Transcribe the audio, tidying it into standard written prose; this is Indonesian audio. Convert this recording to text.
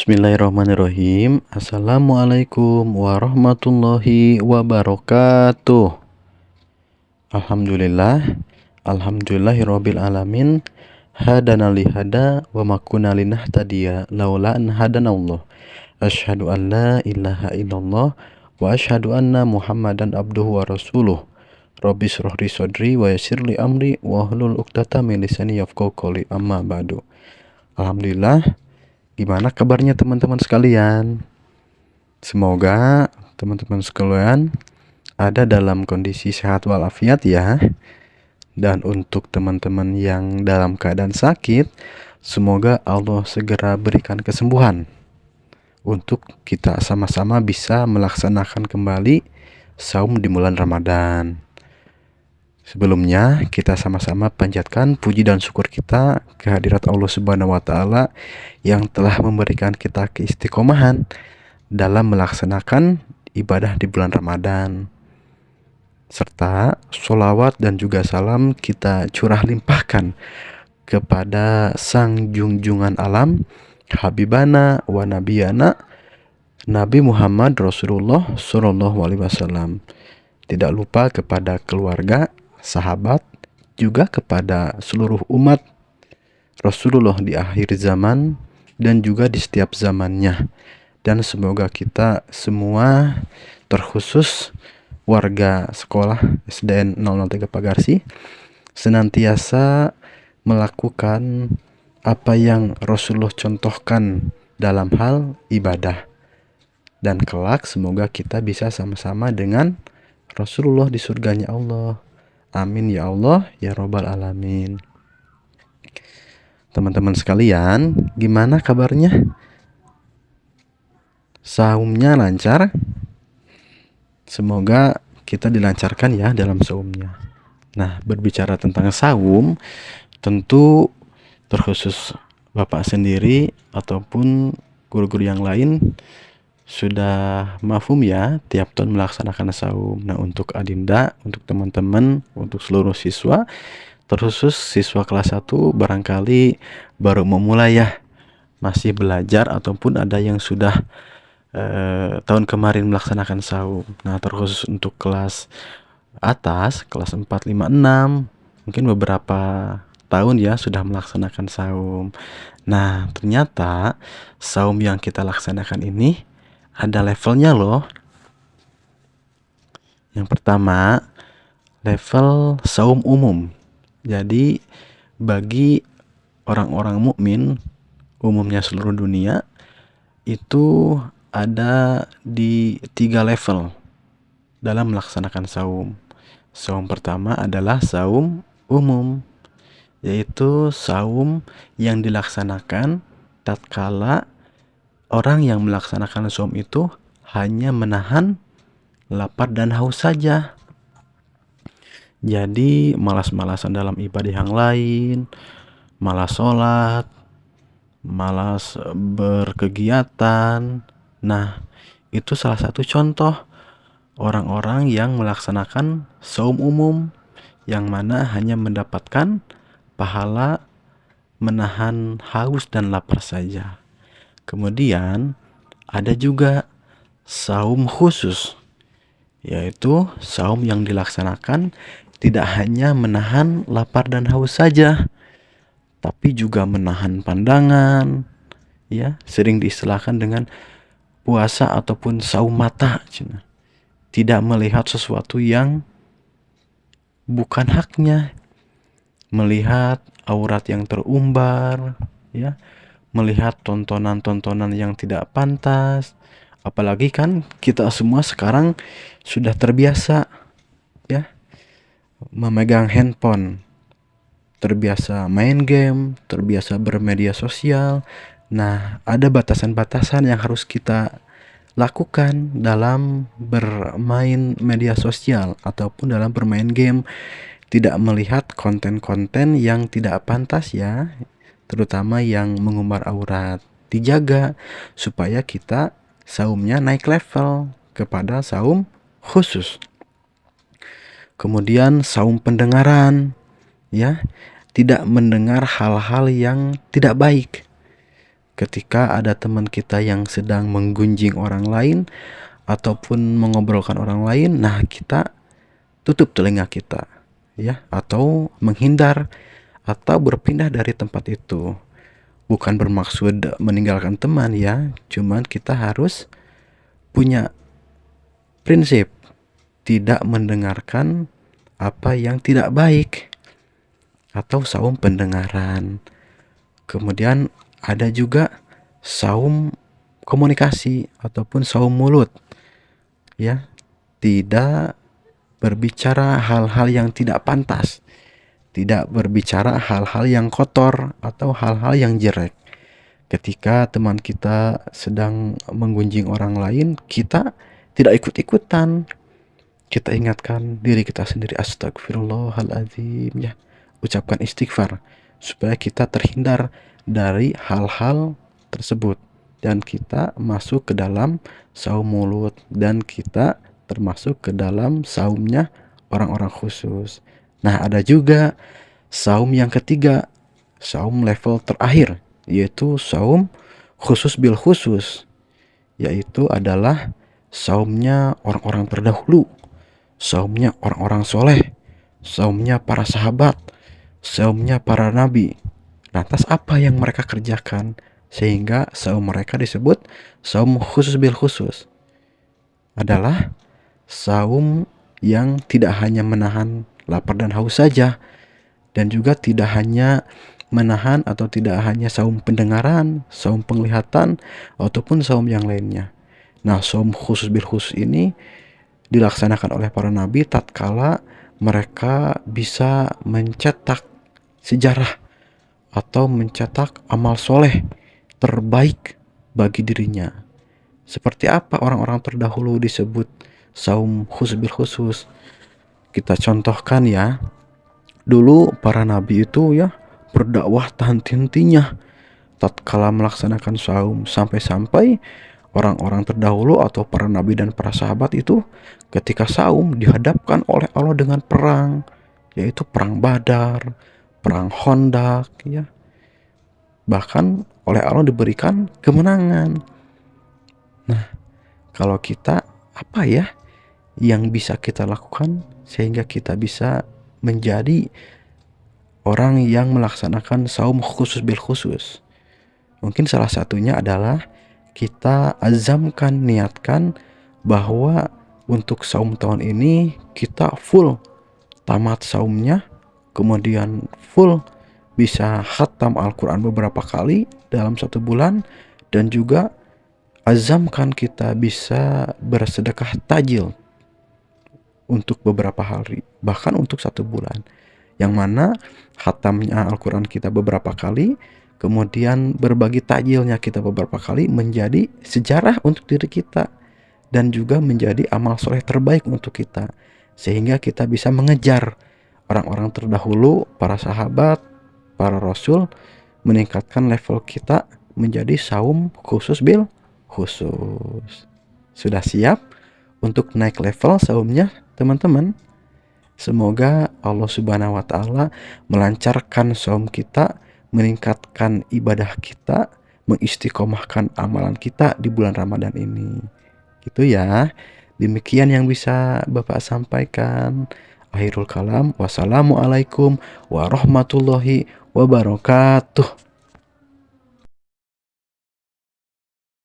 Bismillahirrahmanirrahim. Assalamualaikum warahmatullahi wabarakatuh. Alhamdulillah. Alhamdulillahirabbil alamin. Hadana li hada wa ma kunna linahtadiya laula an hadanallah. Asyhadu an la ilaha illallah wa asyhadu anna Muhammadan abduhu wa rasuluh. Rabbi shrah li sadri wa yassir li amri wa hlul 'uqdatam min lisani yafqahu qawli. Amma ba'du. Alhamdulillah. Gimana kabarnya teman-teman sekalian? Semoga teman-teman sekalian ada dalam kondisi sehat walafiat ya. Dan untuk teman-teman yang dalam keadaan sakit, semoga Allah segera berikan kesembuhan untuk kita sama-sama bisa melaksanakan kembali saum di bulan Ramadan. Sebelumnya kita sama-sama panjatkan puji dan syukur kita kehadirat Allah Subhanahu wa taala yang telah memberikan kita keistiqomahan dalam melaksanakan ibadah di bulan Ramadan. Serta sholawat dan juga salam kita curah limpahkan kepada sang junjungan alam, Habibana wa Nabiyana, Nabi Muhammad Rasulullah Sallallahu Alaihi Wasallam. Tidak lupa kepada keluarga, sahabat, juga kepada seluruh umat Rasulullah di akhir zaman dan juga di setiap zamannya. Dan semoga kita semua, terkhusus warga sekolah SDN 003 Pagarsi, senantiasa melakukan apa yang Rasulullah contohkan dalam hal ibadah. Dan kelak semoga kita bisa sama-sama dengan Rasulullah di surganya Allah. Amin ya Allah ya Rabbal Alamin. Teman-teman sekalian, gimana kabarnya? Saumnya lancar? Semoga kita dilancarkan ya dalam saumnya. Nah, berbicara tentang saum, tentu terkhusus Bapak sendiri ataupun guru-guru yang lain sudah mafhum ya tiap tahun melaksanakan saum. Nah, untuk Adinda, untuk teman-teman, untuk seluruh siswa, terkhusus siswa kelas 1 barangkali baru memulai ya, masih belajar ataupun ada yang sudah tahun kemarin melaksanakan saum. Nah, terkhusus untuk kelas atas, kelas 4, 5, 6, mungkin beberapa tahun ya sudah melaksanakan saum. Nah, ternyata saum yang kita laksanakan ini ada levelnya loh. Yang pertama, level saum umum. Jadi bagi orang-orang mukmin umumnya seluruh dunia itu ada di 3 level dalam melaksanakan saum. Saum pertama adalah saum umum, yaitu saum yang dilaksanakan tatkala orang yang melaksanakan saum itu hanya menahan lapar dan haus saja. Jadi malas-malasan dalam ibadah yang lain, malas sholat, malas berkegiatan. Nah, itu salah satu contoh orang-orang yang melaksanakan saum umum, yang mana hanya mendapatkan pahala menahan haus dan lapar saja. Kemudian ada juga saum khusus, yaitu saum yang dilaksanakan tidak hanya menahan lapar dan haus saja, tapi juga menahan pandangan, ya, sering diistilahkan dengan puasa ataupun saum mata, tidak melihat sesuatu yang bukan haknya, melihat aurat yang terumbar, ya, melihat tontonan-tontonan yang tidak pantas. Apalagi kan kita semua sekarang sudah terbiasa ya memegang handphone, terbiasa main game, terbiasa bermedia sosial. Nah, ada batasan-batasan yang harus kita lakukan dalam bermain media sosial ataupun dalam bermain game. Tidak melihat konten-konten yang tidak pantas ya, terutama yang mengumbar aurat. Dijaga supaya kita saumnya naik level kepada saum khusus. Kemudian saum pendengaran, ya, tidak mendengar hal-hal yang tidak baik. ketika ada teman kita yang sedang menggunjing orang lain ataupun mengobrolkan orang lain, nah kita tutup telinga kita, ya, atau menghindar atau berpindah dari tempat itu. Bukan bermaksud meninggalkan teman ya, cuman kita harus punya prinsip tidak mendengarkan apa yang tidak baik atau saum pendengaran. Kemudian ada juga saum komunikasi ataupun saum mulut, ya, tidak berbicara hal-hal yang tidak pantas, tidak berbicara hal-hal yang kotor atau hal-hal yang jelek. Ketika teman kita sedang menggunjing orang lain, kita tidak ikut-ikutan. Kita ingatkan diri kita sendiri, astagfirullahaladzim, ya, ucapkan istighfar supaya kita terhindar dari hal-hal tersebut dan kita masuk ke dalam saum mulut dan kita termasuk ke dalam saumnya orang-orang khusus. Nah, ada juga saum yang ketiga, saum level terakhir, yaitu saum khusus bil khusus, yaitu adalah saumnya orang-orang terdahulu, saumnya orang-orang soleh, saumnya para sahabat, saumnya para nabi. Lantas apa yang mereka kerjakan sehingga saum mereka disebut saum khusus bil khusus? Adalah saum yang tidak hanya menahan lapar dan haus saja, dan juga tidak hanya menahan atau tidak hanya saum pendengaran, saum penglihatan, ataupun saum yang lainnya. Nah, saum khusus bil khusus ini dilaksanakan oleh para nabi tatkala mereka bisa mencetak sejarah atau mencetak amal soleh terbaik bagi dirinya. Seperti apa orang-orang terdahulu disebut saum khusus bil khusus? Kita contohkan ya. Dulu para nabi itu ya berdakwah tak henti-hentinya tatkala melaksanakan saum, sampai-sampai orang-orang terdahulu atau para nabi dan para sahabat itu ketika saum dihadapkan oleh Allah dengan perang, yaitu perang Badar, perang Khandaq, ya. Bahkan oleh Allah diberikan kemenangan. Nah, kalau kita apa ya yang bisa kita lakukan sehingga kita bisa menjadi orang yang melaksanakan saum khusus bil khusus? Mungkin salah satunya adalah kita azamkan, niatkan bahwa untuk saum tahun ini kita full tamat saumnya, kemudian full bisa khatam Al-Quran beberapa kali dalam 1 bulan, dan juga azamkan kita bisa bersedekah tajil untuk beberapa hari, bahkan untuk 1 bulan, yang mana khatamnya Al-Quran kita beberapa kali, kemudian berbagi tajilnya kita beberapa kali, menjadi sejarah untuk diri kita dan juga menjadi amal soleh terbaik untuk kita, sehingga kita bisa mengejar orang-orang terdahulu, para sahabat, para rasul, meningkatkan level kita menjadi saum khusus bil khusus. Sudah siap untuk naik level saumnya, teman-teman? Semoga Allah Subhanahu wa Ta'ala melancarkan saum kita, meningkatkan ibadah kita, mengistiqomahkan amalan kita di bulan Ramadan ini. Gitu ya. Demikian yang bisa Bapak sampaikan. Akhirul kalam, wassalamualaikum warahmatullahi wabarakatuh.